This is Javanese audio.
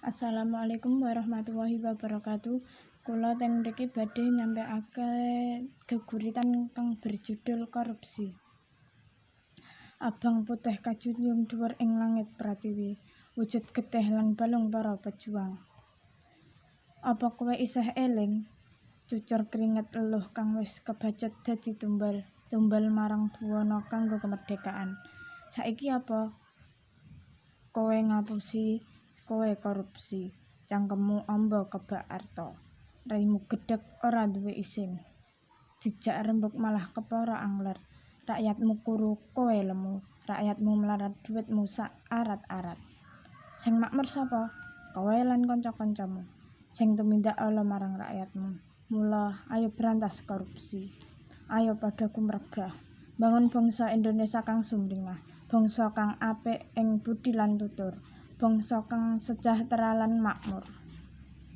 Assalamualaikum warahmatullahi wabarakatuh. Kula teng mriki badhe nyampaiake geguritan kang berjudul korupsi. Abang putih kajunjung dhuwur ing langit pratiwi, wujud getih lan balung para pejuang. Apa kowe isih eling? Cucur keringet eluh kang wis kebacut dadi tumbal marang buwana kanggo kemerdekaan. Saiki apa? Kowe ngapusi, kowe korupsi. Cangkemmu amba kebak arta. Raimu gedheg ora duwe isin. Dijak rembug malah kepara angler. Rakyatmu kuru, kowe lemu. Rakyatmu melarat, dhuwitmu sak arat-arat. Sing makmur sapa? Kowe lan kanca-kancamu. Sing tumindak ala marang rakyatmu. Mula ayo berantas korupsi. Ayo padha kumregah. Bangun bangsa Indonesia kang sumringah. Bangsa kang apik ing budi lan tutur. Bangsa kang sejahtera lan makmur.